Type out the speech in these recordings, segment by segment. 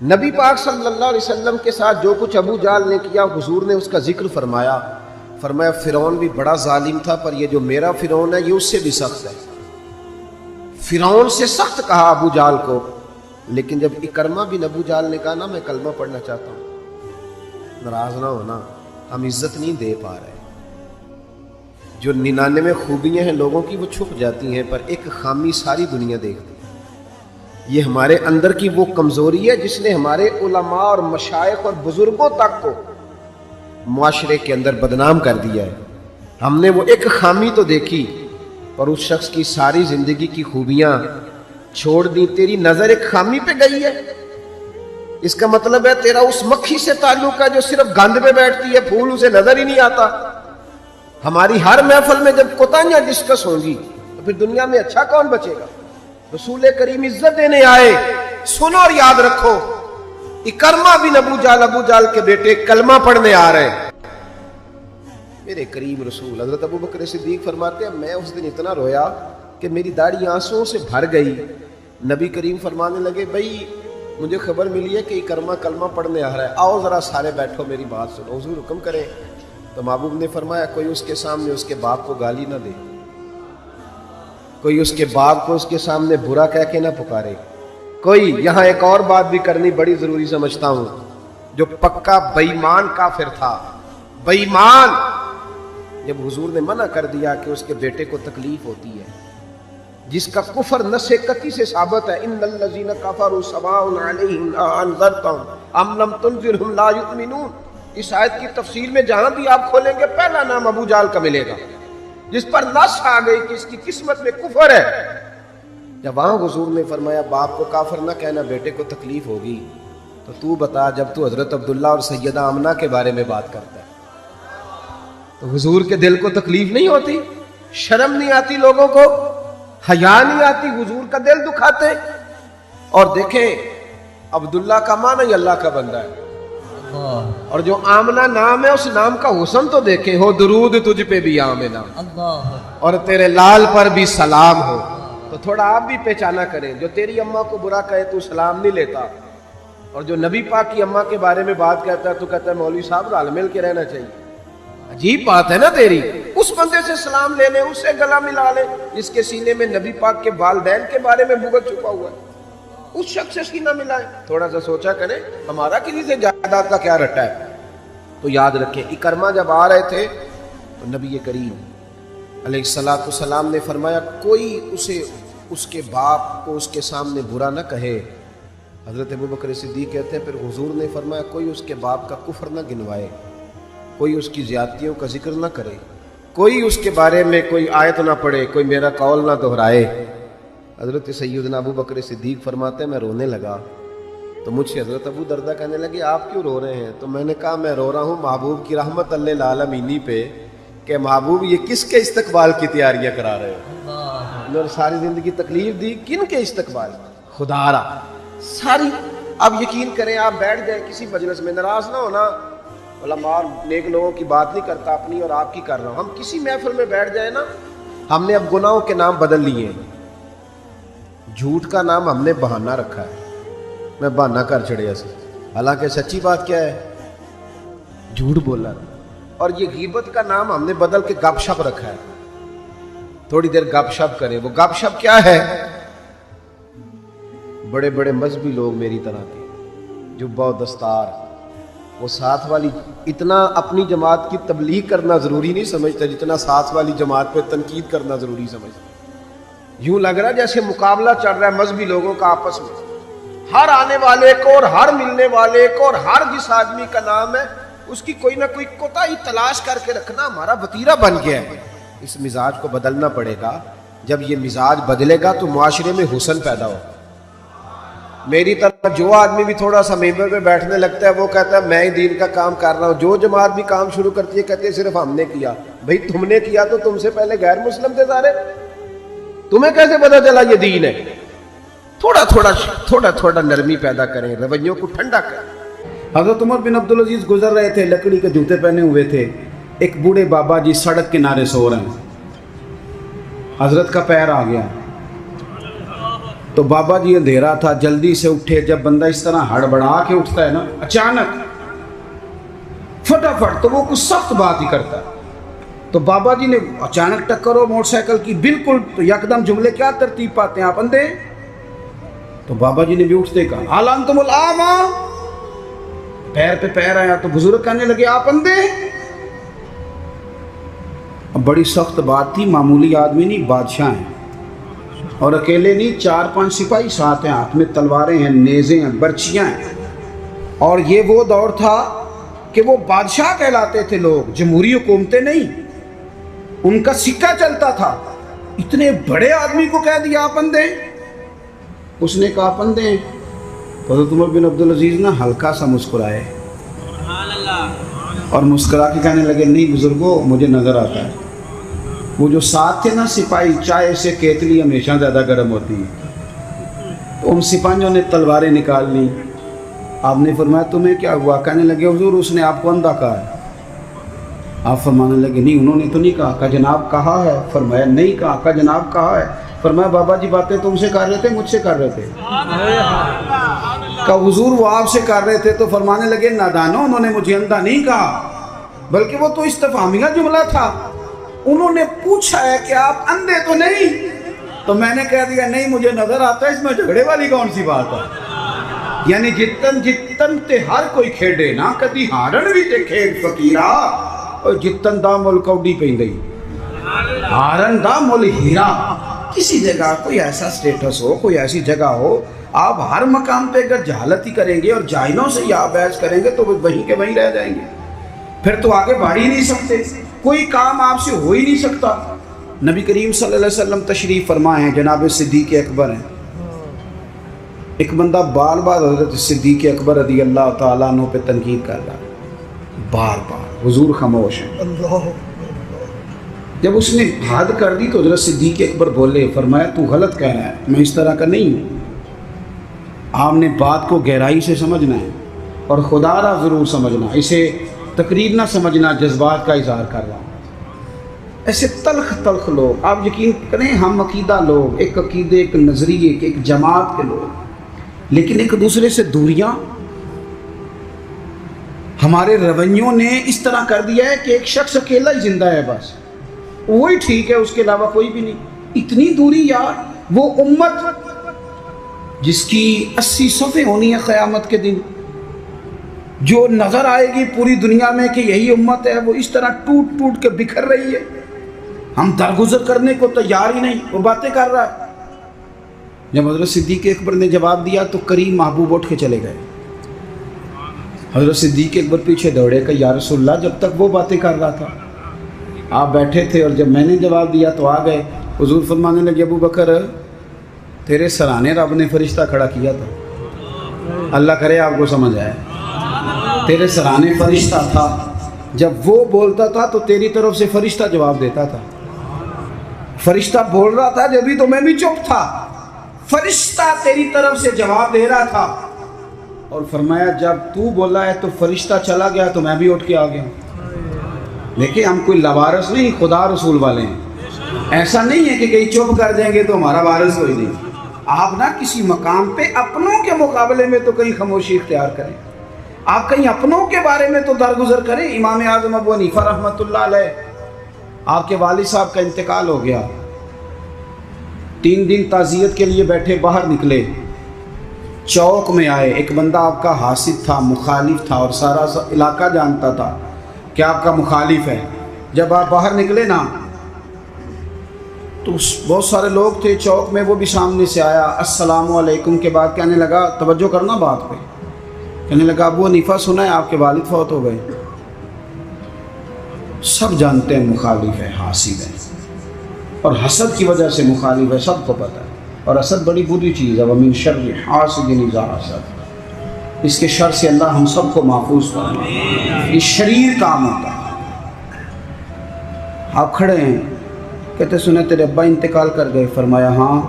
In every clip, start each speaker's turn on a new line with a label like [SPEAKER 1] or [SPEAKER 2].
[SPEAKER 1] نبی پاک صلی اللہ علیہ وسلم کے ساتھ جو کچھ ابو جہل نے کیا حضور نے اس کا ذکر فرمایا فرعون بھی بڑا ظالم تھا، پر یہ جو میرا فرعون ہے یہ اس سے بھی سخت ہے۔ فرعون سے سخت کہا ابو جہل کو، لیکن جب اکرمہ بن ابو جہل نے کہا نا میں کلمہ پڑھنا چاہتا ہوں، ناراض نہ ہونا، ہم عزت نہیں دے پا رہے۔ جو 99 خوبیاں ہیں لوگوں کی وہ چھپ جاتی ہیں، پر ایک خامی ساری دنیا دیکھتی ہے۔ یہ ہمارے اندر کی وہ کمزوری ہے جس نے ہمارے علماء اور مشائخ اور بزرگوں تک کو معاشرے کے اندر بدنام کر دیا ہے۔ ہم نے وہ ایک خامی تو دیکھی، پر اس شخص کی ساری زندگی کی خوبیاں چھوڑ دی۔ تیری نظر ایک خامی پہ گئی ہے، اس کا مطلب ہے تیرا اس مکھی سے تعلق ہے جو صرف گند پہ بیٹھتی ہے، پھول اسے نظر ہی نہیں آتا۔ ہماری ہر محفل میں جب کوتاہیاں ڈسکس ہوں گی تو پھر دنیا میں اچھا کون بچے گا؟ رسول کریم عزت دینے آئے، سنو اور یاد رکھو، اکرمہ بن ابو جہل کے بیٹے کلمہ پڑھنے آ رہے ہیں۔ میرے کریم رسول حضرت ابو بکر صدیق فرماتے ہیں میں اس دن اتنا رویا کہ میری داڑھی آنسوں سے بھر گئی۔ نبی کریم فرمانے لگے بھائی مجھے خبر ملی ہے کہ اکرمہ کلمہ پڑھنے آ رہا ہے، آؤ ذرا سارے بیٹھو میری بات سنو، حضور حکم کریں۔ تو محبوب نے فرمایا کوئی اس کے سامنے اس کے باپ کو گالی نہ دے، کوئی اس کے باپ کو اس کے سامنے برا کہہ کے نہ پکارے، کوئی یہاں ایک اور بات بھی کرنی بڑی ضروری سمجھتا ہوں، جو پکا بے ایمان کافر تھا، بے ایمان، جب حضور نے منع کر دیا کہ اس کے بیٹے کو تکلیف ہوتی ہے، جس کا کفر نص قطعی سے ثابت ہے، ان الذین کفروا سواء علیہم انذرتهم ام لم تنذرهم لا یؤمنون۔ اس آیت کی تفسیر میں جہاں بھی آپ کھولیں گے پہلا نام ابو جہل کا ملے گا، جس پر نص آ گئی کہ اس کی قسمت میں کفر ہے۔ جب وہاں حضور نے فرمایا باپ کو کافر نہ کہنا، بیٹے کو تکلیف ہوگی، تو تو بتا جب تو حضرت عبداللہ اور سیدہ آمنہ کے بارے میں بات کرتا ہے تو حضور کے دل کو تکلیف نہیں ہوتی؟ شرم نہیں آتی لوگوں کو؟ حیا نہیں آتی؟ حضور کا دل دکھاتے؟ اور دیکھیں عبداللہ کا معنی اللہ کا بندہ ہے، اور جو آمنہ نام ہے اس نام کا حسن تو دیکھیں، ہو درود تجھ پہ بھی آمنہ اور تیرے لال پر بھی سلام ہو۔ تو تھوڑا آپ بھی پہچانا کریں، جو تیری اماں کو برا کہے تو سلام نہیں لیتا، اور جو نبی پاک کی اماں کے بارے میں بات کہتا ہے تو کہتا ہے مولوی صاحب رل مل کے رہنا چاہیے۔ عجیب بات ہے نا تیری، اس بندے سے سلام لے لے، اس سے گلا ملا لے جس کے سینے میں نبی پاک کے والدین کے بارے میں بغض چھپا ہوا ہے، اس شخص سے سینہ ملائے۔ تھوڑا سا سوچا کریں ہمارا کسی سے جائیداد کا کیا رٹا ہے۔ تو یاد رکھیں اکرمہ جب آ رہے تھے تو نبی کریم علیہ الصلوۃ والسلام نے فرمایا کوئی اسے اس کے باپ کو اس کے سامنے برا نہ کہے۔ حضرت ابو بکر صدیق کہتے ہیں پھر حضور نے فرمایا کوئی اس کے باپ کا کفر نہ گنوائے، کوئی اس کی زیادتیوں کا ذکر نہ کرے، کوئی اس کے بارے میں کوئی آیت نہ پڑھے، کوئی میرا قول نہ دہرائے۔ حضرت سیدنا ابو بکر صدیق فرماتے ہیں میں رونے لگا تو مجھ سے حضرت ابو دردہ کہنے لگے آپ کیوں رو رہے ہیں؟ تو میں نے کہا میں رو رہا ہوں محبوب کی رحمت للعالمین پہ کہ محبوب یہ کس کے استقبال کی تیاریاں کرا رہے ہیں؟ انہوں نے ساری زندگی تکلیف دی، کن کے استقبال؟ خدا را ساری۔ اب یقین کریں آپ بیٹھ جائیں کسی مجلس میں، ناراض نہ ہونا، علماء نیک لوگوں کی بات نہیں کرتا، اپنی اور آپ کی کر رہا ہوں، ہم کسی محفل میں بیٹھ جائیں نا، ہم نے اب گناہوں کے نام بدل لیے ہیں۔ جھوٹ کا نام ہم نے بہانہ رکھا ہے، میں بہانہ کر چڑھیا سے، حالانکہ سچی بات کیا ہے؟ جھوٹ بولا۔ اور یہ غیبت کا نام ہم نے بدل کے گپ شپ رکھا ہے، تھوڑی دیر گپ شپ کریں۔ وہ گپ شپ کیا ہے؟ بڑے بڑے مذہبی لوگ میری طرح کے جبہ و دستار، وہ ساتھ والی اتنا اپنی جماعت کی تبلیغ کرنا ضروری نہیں سمجھتا جتنا ساتھ والی جماعت پہ تنقید کرنا ضروری سمجھتا۔ یوں لگ رہا جیسے مقابلہ چل رہا ہے مذہبی لوگوں کا آپس میں، ہر آنے والے کو اور ہر ملنے والے کو اور ہر جس آدمی کا نام ہے اس کی کوئی نہ کوئی کوتاہی تلاش کر کے رکھنا ہمارا وتیرہ بن گیا ہے۔ اس مزاج کو بدلنا پڑے گا، جب یہ مزاج بدلے گا تو معاشرے میں حسن پیدا ہو۔ میری طرح جو آدمی بھی تھوڑا سا ممبر پہ بیٹھنے لگتا ہے وہ کہتا ہے میں ہی دین کا کام کر رہا ہوں، جو جماعت بھی کام شروع کرتی ہے کہتی ہے صرف ہم نے کیا۔ بھئی تم نے کیا تو تم سے پہلے غیر مسلم تھے سارے، تمہیں کیسے پتا چلا یہ دین ہے؟ تھوڑا تھوڑا نرمی پیدا کریں، رویوں کو ٹھنڈا کریں۔
[SPEAKER 2] حضرت عمر بن عبدالعزیز گزر رہے تھے، لکڑی کے جوتے پہنے ہوئے تھے، ایک بوڑھے بابا جی سڑک کنارے سو رہے ہیں، حضرت کا پیر آ گیا، تو بابا جی اندھیرا تھا، جلدی سے اٹھے. جب بندہ اس طرح ہڑبڑا کے اٹھتا ہے نا اچانک فٹافٹ، تو وہ کچھ سخت بات ہی کرتا ہے. تو بابا جی نے اچانک ٹکر ہو موٹر سائیکل کی بالکل، تو یکدم جملے کیا ترتیب پاتے ہیں آپ اندھے. تو بابا جی نے بھی اٹھتے کہا حال انتم الاعمى، پیر پہ پیر آیا. تو بزرگ کہنے لگے آپ اندھے. اب بڑی سخت بات تھی، معمولی آدمی نہیں، بادشاہ ہیں، اور اکیلے نہیں، 4-5 سپاہی ساتھ ہیں، ہاتھ میں تلواریں ہیں، نیزیں ہیں، برچیاں ہیں. اور یہ وہ دور تھا کہ وہ بادشاہ کہلاتے تھے لوگ، جمہوری حکومتیں نہیں، ان کا سکہ چلتا تھا. اتنے بڑے آدمی کو کہہ دیا آپ اندھے. اس نے کہا آپ اندھے ہیں. حضرت عمر بن عبدالعزیز نا ہلکا سا مسکرائے اور مسکرا کے کہنے لگے نہیں بزرگوں، مجھے نظر آتا ہے. وہ جو ساتھ تھے نا سپاہی، چائے سے کیتلی ہمیشہ زیادہ گرم ہوتی ہے، تو ان سپاہیوں نے تلواریں نکال لی. آپ نے فرمایا تمہیں کیا ہوا؟ کہنے لگے حضور اس نے آپ کو اندھا کہا ہے. آپ فرمانے لگے نہیں انہوں نے تو نہیں کہا. کہا جناب کہا ہے. فرمایا نہیں کہا. کہا جناب کہا ہے. فرمایا بابا جی باتیں تم سے کر رہے تھے مجھ سے کر رہے تھے؟ کہا حضور وہ آپ سے کر رہے تھے. تو فرمانے لگے نادانو، انہوں نے مجھے اندھا نہیں کہا، بلکہ وہ تو استفہامیہ جملہ تھا. انہوں نے پوچھا ہے کہ آپ اندھے تو نہیں، تو میں نے کہہ دیا نہیں مجھے نظر آتا ہے. اس میں جھگڑے والی کون سی بات ہے؟ یعنی جتن تے ہر کوئی کھیڑے نا، کدی ہارن بھی تے کھیڑ فقیرا، اور جتن دا مل کوڈی پہ گئی ہارن دا مل ہیرا. کسی جگہ کوئی ایسا سٹیٹس ہو، کوئی ایسی جگہ ہو، آپ ہر مقام پہ اگر جہالت ہی کریں گے اور جاہلوں سے ہی آپ بحث کریں گے تو وہ وہیں کے وہیں رہ جائیں گے، پھر تو آگے بڑھ ہی نہیں سکتے، کوئی کام آپ سے ہو ہی نہیں سکتا. نبی کریم صلی اللہ علیہ وسلم تشریف فرما ہیں، جناب صدیق اکبر ہیں. ایک بندہ بار بار حضرت صدیق اکبر رضی اللہ تعالیٰ عنہ پہ تنقید کر رہا ہے، بار بار. حضور خاموش ہیں. جب اس نے حد کر دی تو حضرت صدیق اکبر بولے، فرمایا تو غلط کہہ رہا ہے، میں اس طرح کا نہیں ہوں. آپ نے بات کو گہرائی سے سمجھنا ہے اور خدا را ضرور سمجھنا، اسے تقریر نہ سمجھنا جذبات کا اظہار کر رہا ہوں. ایسے تلخ تلخ لوگ، آپ یقین کریں ہم عقیدہ لوگ، ایک عقیدے، ایک نظریے کے، ایک جماعت کے لوگ، لیکن ایک دوسرے سے دوریاں. ہمارے رویوں نے اس طرح کر دیا ہے کہ ایک شخص اکیلا ہی زندہ ہے، بس وہی ٹھیک ہے، اس کے علاوہ کوئی بھی نہیں. اتنی دوری یار. وہ امت جس کی 80 صفحے ہونی ہے قیامت کے دن، جو نظر آئے گی پوری دنیا میں کہ یہی امت ہے، وہ اس طرح ٹوٹ ٹوٹ کے بکھر رہی ہے. ہم درگزر کرنے کو تیار ہی نہیں، وہ باتیں کر رہا ہے. جب حضرت صدیق اکبر نے جواب دیا تو کریم محبوب اٹھ کے چلے گئے. حضرت صدیق اکبر پیچھے دوڑے کہ یا رسول اللہ، جب تک وہ باتیں کر رہا تھا آپ بیٹھے تھے، اور جب میں نے جواب دیا تو آ گئے. حضور فرمانے لگے ابو بکر تیرے سرانے رب نے فرشتہ کھڑا کیا تھا. اللہ کرے آپ کو سمجھ آئے. تیرے سرانے فرشتہ تھا، جب وہ بولتا تھا تو تیری طرف سے فرشتہ جواب دیتا تھا. فرشتہ بول رہا تھا جبھی تو میں بھی چپ تھا، فرشتہ تیری طرف سے جواب دے رہا تھا. اور فرمایا جب تو بولا ہے تو فرشتہ چلا گیا تو میں بھی اٹھ کے آ گیا. دیکھیں ہم کوئی لوارث نہیں، خدا رسول والے ہیں. ایسا نہیں ہے کہ کہیں چپ کر دیں گے تو ہمارا وارث کوئی نہیں. آپ نہ کسی مقام پہ اپنوں کے مقابلے میں تو کہیں خاموشی اختیار کریں، آپ کہیں اپنوں کے بارے میں تو درگزر کریں. امام اعظم ابو حنیفہ رحمۃ اللہ علیہ، آپ کے والد صاحب کا انتقال ہو گیا. 3 دن تعزیت کے لیے بیٹھے، باہر نکلے، چوک میں آئے. ایک بندہ آپ کا حاسد تھا، مخالف تھا، اور سارا علاقہ جانتا تھا کہ آپ کا مخالف ہے. جب آپ باہر نکلے نا تو بہت سارے لوگ تھے چوک میں، وہ بھی سامنے سے آیا. السلام علیکم کے بعد کہنے لگا، توجہ کرنا بات پہ، کہنے لگا ابو حنیفہ سنا ہے آپ کے والد فوت ہو گئے. سب جانتے ہیں مخالف ہے، حاسد ہے، اور حسد کی وجہ سے مخالف ہے، سب کو پتہ ہے. اور حسد بڑی بری چیز ہے. ومن شر حاسد اذا حسد، اس کے شر سے اللہ ہم سب کو محفوظ فرمائے. یہ شریر کام ہوتا ہے. آپ کھڑے ہیں، کہتے سنے تیرے ابا انتقال کر گئے. فرمایا ہاں.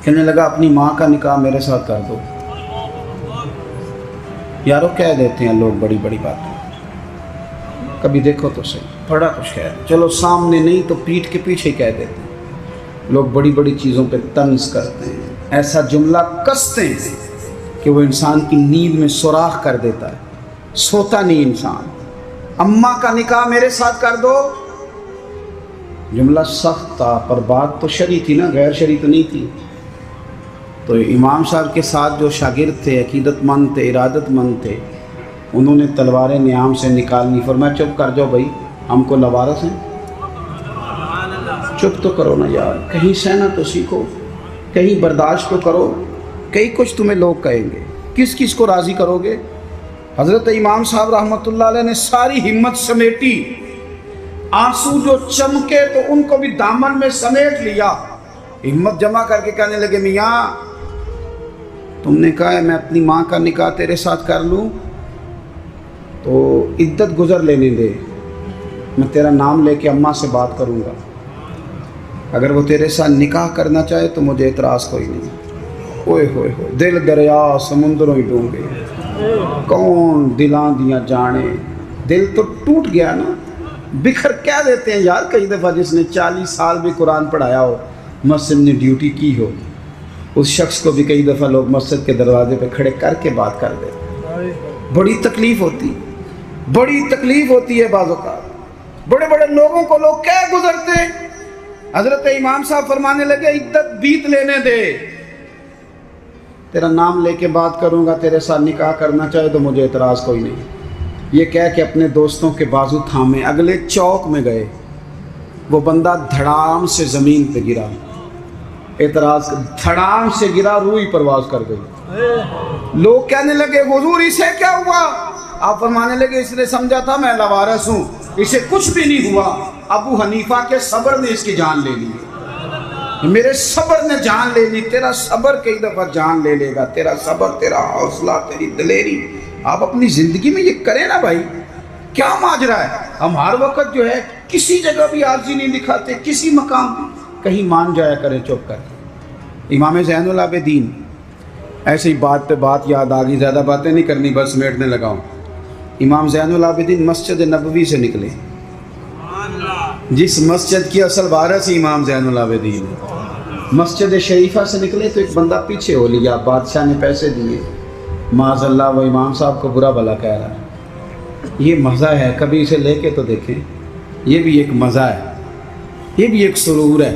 [SPEAKER 2] کہنے لگا اپنی ماں کا نکاح میرے ساتھ کر دو. یارو کہہ دیتے ہیں لوگ بڑی بڑی باتیں، کبھی دیکھو تو صحیح، بڑا کچھ کہہ دیں، چلو سامنے نہیں تو پیٹھ کے پیچھے کہہ دیتے ہیں. لوگ بڑی بڑی چیزوں پہ طنز کرتے ہیں، ایسا جملہ کستے ہیں کہ وہ انسان کی نیند میں سوراخ کر دیتا ہے، سوتا نہیں انسان۔ اماں کا نکاح میرے ساتھ کر دو، جملہ سخت تھا پر بات تو شرعی تھی نا، غیر شرعی تو نہیں تھی۔ تو امام صاحب کے ساتھ جو شاگرد تھے، عقیدت مند تھے، ارادت مند تھے، انہوں نے تلواریں نیام سے نکالنی، فرمایا چپ کر جاؤ بھائی، ہم کو لوارث ہیں، چپ تو کرو نا یار، کہیں سہنا تو سیکھو، کہیں برداشت تو کرو، کئی کچھ تمہیں لوگ کہیں گے، کس کس کو راضی کرو گے؟ حضرت امام صاحب رحمۃ اللہ علیہ نے ساری ہمت سمیٹی، آنسو جو چمکے تو ان کو بھی دامن میں سمیٹ لیا، ہمت جمع کر کے کہنے لگے میاں تم نے کہا ہے میں اپنی ماں کا نکاح تیرے ساتھ کر لوں تو عدت گزر لینے دے، میں تیرا نام لے کے اماں سے بات کروں گا، اگر وہ تیرے ساتھ نکاح کرنا چاہے تو مجھے اعتراض کوئی نہیں۔ اوئے ہوئے ہوئے، دل دریا سمندروں ہی ڈونگے، کون دلاں دیاں جانے، دل تو ٹوٹ گیا نا، بکھر کیا دیتے ہیں یار۔ کئی دفعہ جس نے 40 سال بھی قرآن پڑھایا ہو، مسجد نے ڈیوٹی کی ہو، اس شخص کو بھی کئی دفعہ لوگ مسجد کے دروازے پہ کھڑے کر کے بات کر دیتے، بڑی تکلیف ہوتی، بڑی تکلیف ہوتی ہے بعض اوقات۔ بڑے بڑے لوگوں کو لوگ کیا گزرتے، حضرت امام صاحب فرمانے لگے عدت بیت لینے دے، تیرا نام لے کے بات کروں گا، تیرے ساتھ نکاح کرنا چاہے تو مجھے اعتراض کوئی نہیں۔ یہ کہہ کے اپنے دوستوں کے بازو تھامے اگلے چوک میں گئے، وہ بندہ دھڑام سے زمین پہ گرا، اعتراض دھڑام سے گرا، روح پرواز کر گئی۔ لوگ کہنے لگے حضور اسے کیا ہوا؟ آپ فرمانے لگے اس نے سمجھا تھا میں لوارث ہوں، اسے کچھ بھی نہیں ہوا، ابو حنیفہ کے صبر نے اس کی جان لے لی، میرے صبر نے جان لے لی، تیرا صبر کئی دفعہ جان لے لے گا، تیرا صبر، تیرا حوصلہ، تیری دلیری، آپ اپنی زندگی میں یہ کریں نا بھائی۔ کیا ماجرا ہے؟ ہم ہر وقت جو ہے کسی جگہ بھی عاجزی نہیں دکھاتے، کسی مقام کہیں مان جایا کریں چپ کر۔ امام زین العابدین، ایسے ہی بات پہ بات یاد آ گئی، زیادہ باتیں نہیں کرنی، بس سمیٹنے لگا ہوں۔ امام زین العابدین مسجد نبوی سے نکلے، جس مسجد کی اصل وارث امام زین العابدین، مسجد شریفہ سے نکلے تو ایک بندہ پیچھے ہو لیا، بادشاہ نے پیسے دیے، معاذ اللہ وہ امام صاحب کو برا بھلا کہہ رہا ہے۔ یہ مزہ ہے، کبھی اسے لے کے تو دیکھیں، یہ بھی ایک مزہ ہے، یہ بھی ایک سرور ہے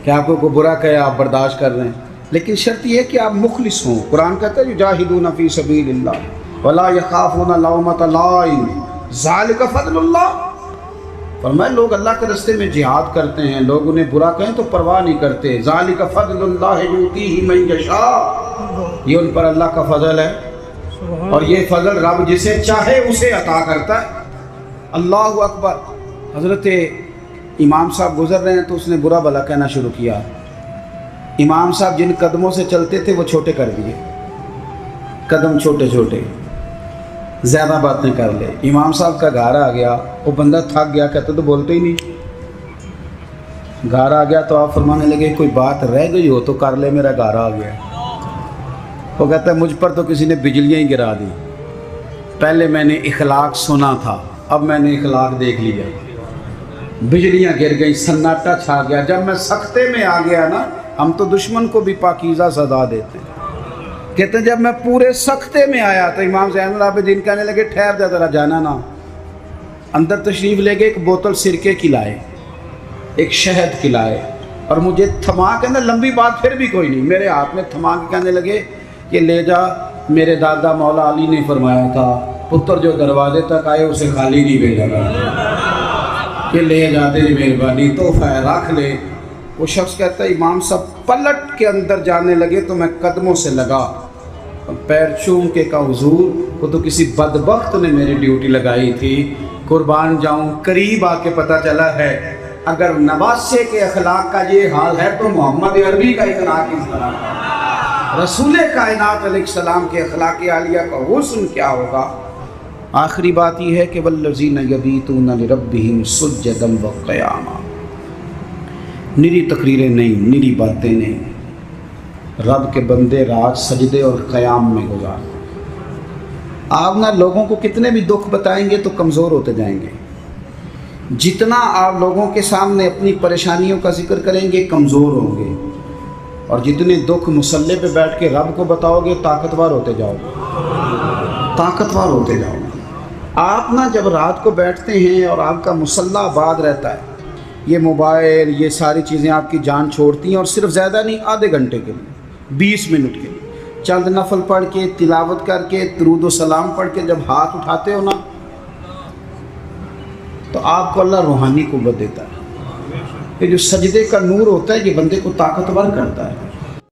[SPEAKER 2] کہ آپ کو برا کہے آپ برداشت کر رہے ہیں، لیکن شرط یہ ہے کہ آپ مخلص ہوں۔ قرآن کہتا ہے یجاہدون فی سبیل اللہ ولا یخافون لومۃ لائم ذالک فضل اللہ۔ فرمایا لوگ اللہ کے راستے میں جہاد کرتے ہیں، لوگ انہیں برا کہیں تو پرواہ نہیں کرتے، ذالک فضل اللہ یؤتیہ من یشاء، یہ ان پر اللہ کا فضل ہے، اور یہ فضل رب جسے چاہے اسے عطا کرتا ہے۔ اللہ اکبر۔ حضرت امام صاحب گزر رہے ہیں تو اس نے برا بھلا کہنا شروع کیا، امام صاحب جن قدموں سے چلتے تھے وہ چھوٹے کر دیے، قدم چھوٹے چھوٹے، زیادہ باتیں کر لے۔ امام صاحب کا گھر آ گیا، وہ بندہ تھک گیا، کہتے تو بولتے ہی نہیں، گھر آ گیا تو آپ فرمانے لگے کوئی بات رہ گئی ہو تو کر لے، میرا گھر آ گیا۔ وہ کہتا ہے مجھ پر تو کسی نے بجلیاں ہی گرا دی، پہلے میں نے اخلاق سنا تھا، اب میں نے اخلاق دیکھ لیا، بجلیاں گر گئی، سناٹا چھا گیا۔ جب میں سختے میں آ گیا نا، ہم تو دشمن کو بھی پاکیزہ سزا دیتے ہیں، کہتے ہیں جب میں پورے سختے میں آیا تو امام زین العابدین کہنے لگے ٹھہر جا ذرا، جانا نا۔ اندر تشریف لے گئے، ایک بوتل سرکے کی لائے، ایک شہد کی لائے، اور مجھے تھما کے نا، لمبی بات پھر بھی کوئی نہیں، میرے ہاتھ میں تھما کے کہنے لگے کہ لے جا، میرے دادا مولا علی نے فرمایا تھا پتر جو دروازے تک آئے اسے خالی نہیں بھیجا گیا، کہ لے جا تیری مہربانی، تحفہ ہے رکھ لے۔ وہ شخص کہتا ہے امام صاحب پلٹ کے اندر جانے لگے تو میں قدموں سے لگا، پیر چوم کے کہا حضور وہ تو کسی بدبخت نے میری ڈیوٹی لگائی تھی، قربان جاؤں، قریب آ کے پتہ چلا ہے اگر نواسے کے اخلاق کا یہ حال ہے تو محمد عربی کا اخلاق اس طرح ہے، رسول کائنات علیہ السلام کے اخلاق عالیہ کا حسن کیا ہوگا۔ آخری بات یہ ہے کہ والذین یبیتون لربہم سجدا وقیاما، نری تقریریں نہیں، نری باتیں نہیں، رب کے بندے رات سجدے اور قیام میں گزار۔ آپ نہ لوگوں کو کتنے بھی دکھ بتائیں گے تو کمزور ہوتے جائیں گے، جتنا آپ لوگوں کے سامنے اپنی پریشانیوں کا ذکر کریں گے کمزور ہوں گے، اور جتنے دکھ مصلے پہ بیٹھ کے رب کو بتاؤ گے طاقتور ہوتے جاؤ گے، طاقتور ہوتے جاؤ گے۔ آپ نا جب رات کو بیٹھتے ہیں اور آپ کا مصلی آباد رہتا ہے، یہ موبائل یہ ساری چیزیں آپ کی جان چھوڑتی ہیں، اور صرف زیادہ نہیں، آدھے گھنٹے کے لیے 20 منٹ کے لیے چند نفل پڑھ کے تلاوت کر کے درود و سلام پڑھ کے جب ہاتھ اٹھاتے ہو نا، تو آپ کو اللہ روحانی قوت دیتا ہے۔ یہ جو سجدے کا نور ہوتا ہے یہ بندے کو طاقتور کرتا ہے۔